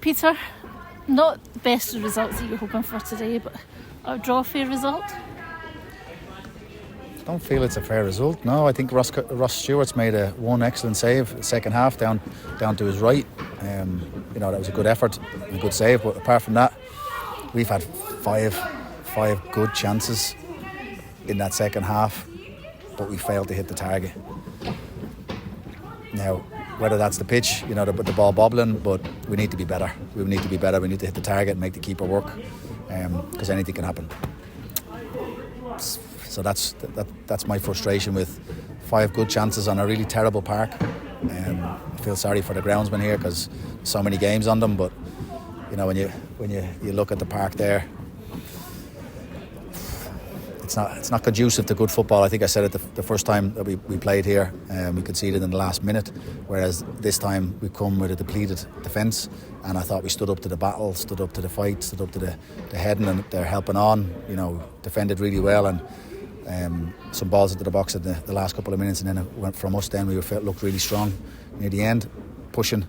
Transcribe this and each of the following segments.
Peter, not the best of results that you're hoping for today, but a draw fair result? I don't feel it's a fair result. No, I think Ross Stewart's made one excellent save second half down to his right. That was a good effort and a good save. But apart from that, we've had five good chances in that second half, but we failed to hit the target. Now, whether that's the pitch, the ball bobbling, but we need to be better. We need to be better. We need to hit the target and make the keeper work, because anything can happen. So that's my frustration with 5 good chances on a really terrible park. I feel sorry for the groundsman here because so many games on them. But when you look at the park there, it's not conducive to good football. I think I said it the first time that we played here. We conceded in the last minute, whereas this time we come with a depleted defence. And I thought we stood up to the battle, stood up to the fight, stood up to the heading, and they're helping on. Defended really well, and some balls into the box at the last couple of minutes, and then it went from us. Then we looked really strong near the end, pushing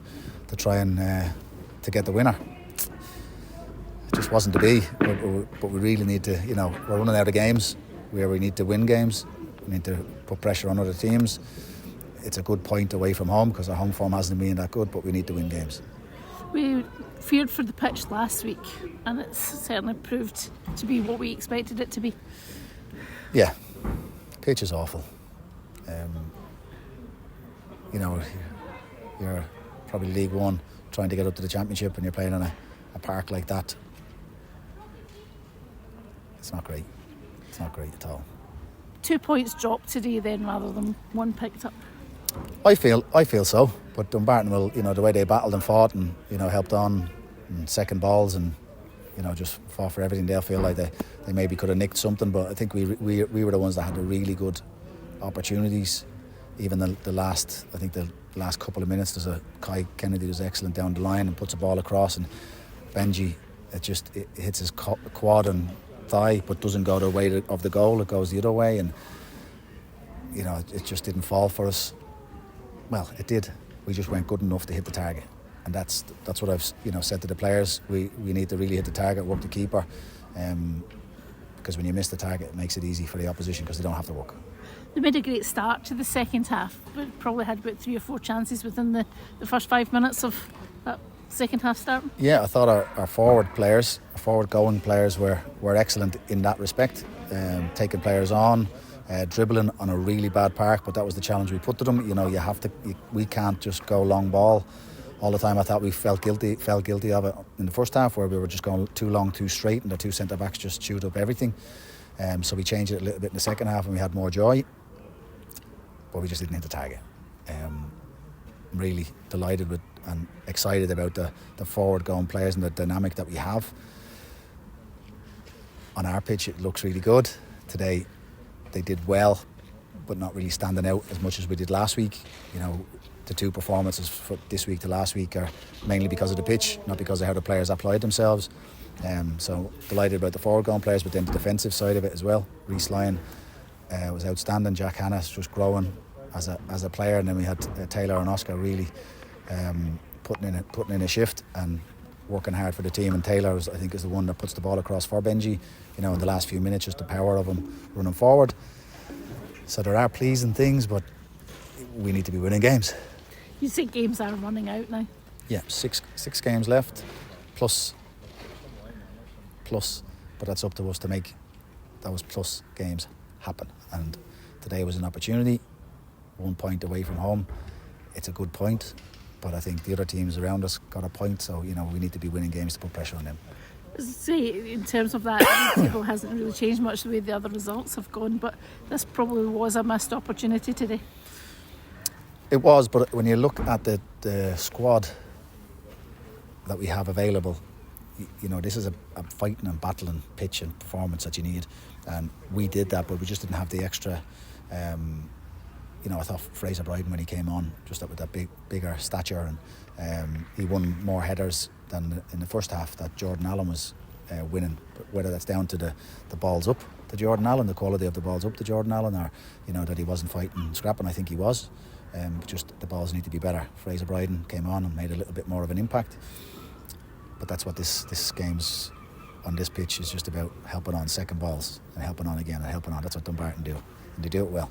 to try and to get the winner. It just wasn't to be, but we really need to, we're running out of games where we need to win games. We need to put pressure on other teams. It's a good point away from home because our home form hasn't been that good, but we need to win games. We feared for the pitch last week, and it's certainly proved to be what we expected it to be. Yeah, pitch is awful. You're probably League One trying to get up to the Championship, and you're playing on a park like that. It's not great. It's not great at all. 2 points dropped today then rather than 1 picked up. I feel so, but Dumbarton will, the way they battled and fought and helped on and second balls and just fought for everything. They'll feel like they maybe could have nicked something, but I think we were the ones that had the really good opportunities. Even the last couple of minutes, there's a Kai Kennedy who's excellent down the line and puts a ball across, and Benji it hits his quad and thigh, but doesn't go the way of the goal. It goes the other way, and it just didn't fall for us. Well, it did. We just weren't good enough to hit the target, and that's what I've said to the players. We need to really hit the target, work the keeper, because when you miss the target, it makes it easy for the opposition because they don't have to work. They made a great start to the second half, but probably had about 3 or 4 chances within the first 5 minutes of that second half start. Yeah, I thought our forward going players were excellent in that respect, taking players on, dribbling on a really bad park, but that was the challenge we put to them. We can't just go long ball all the time. I thought we felt guilty of it in the first half, where we were just going too long, too straight, and the 2 centre backs just chewed up everything. So we changed it a little bit in the second half, and we had more joy, but we just didn't hit the target. I'm really delighted with and excited about the forward going players and the dynamic that we have. On our pitch, it looks really good. Today they did well, but not really standing out as much as we did last week. The 2 performances for this week to last week are mainly because of the pitch, not because of how the players applied themselves. So delighted about the forward going players, but then the defensive side of it as well. Reece Lyon was outstanding. Jack Hanna's just growing as a player, and then we had Taylor and Oscar really putting in a shift and working hard for the team. And Taylor I think is the one that puts the ball across for Benji. In the last few minutes, just the power of him running forward. So there are pleasing things, but we need to be winning games. You think games are running out now? Yeah, six games left, plus, but that's up to us to make those plus games happen. And today was an opportunity. 1 point away from home. It's a good point, but I think the other teams around us got a point, so we need to be winning games to put pressure on them. Say, in terms of that, the table hasn't really changed much the way the other results have gone, but this probably was a missed opportunity today. It was, but when you look at the squad that we have available, this is a fighting and battling pitch and performance that you need, and we did that, but we just didn't have the extra. I thought Fraser Bryden, when he came on, just with that bigger stature, and he won more headers than in the first half that Jordan Allen was winning. But whether that's down to the balls up to Jordan Allen, the quality of the balls up to Jordan Allen, or that he wasn't fighting and scrapping, I think he was. Just the balls need to be better. Fraser Bryden came on and made a little bit more of an impact. but that's what this game's on this pitch is just about, helping on second balls and helping on again and helping on. That's what Dumbarton do, and they do it well.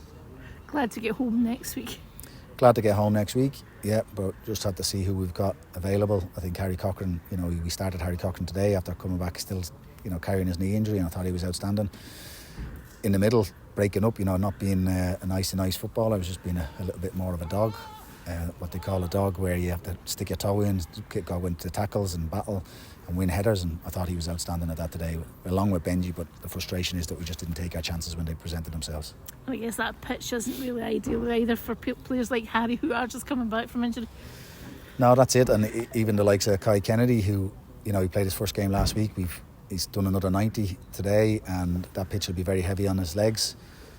Glad to get home next week. Glad to get home next week, yeah, but just had to see who we've got available. I think Harry Cochran, we started Harry Cochran today after coming back still, carrying his knee injury, and I thought he was outstanding. In the middle, breaking up, not being a nice footballer, I was just being a little bit more of a dog, what they call a dog, where you have to stick your toe in, go into tackles and battle and win headers, and I thought he was outstanding at that today, along with Benji, but the frustration is that we just didn't take our chances when they presented themselves. I guess that pitch isn't really ideal either for players like Harry who are just coming back from injury. No, that's it, and even the likes of Kai Kennedy, who, he played his first game last week, he's done another 90 today, and that pitch will be very heavy on his legs,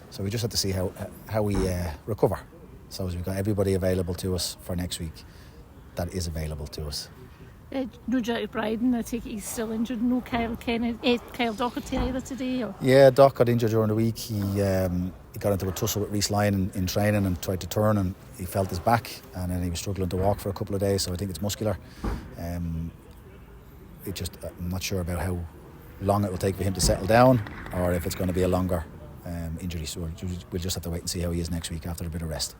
so we just have to see how we recover. So we've got everybody available to us for next week that is available to us. No Jack Bryden, I take it he's still injured. No Kyle Doherty either today? Or? Yeah, Doc got injured during the week. He got into a tussle with Reece Lyon in training and tried to turn, and he felt his back, and then he was struggling to walk for a couple of days, so I think it's muscular. I'm not sure about how long it will take for him to settle down, or if it's going to be a longer injury, so we'll just have to wait and see how he is next week after a bit of rest.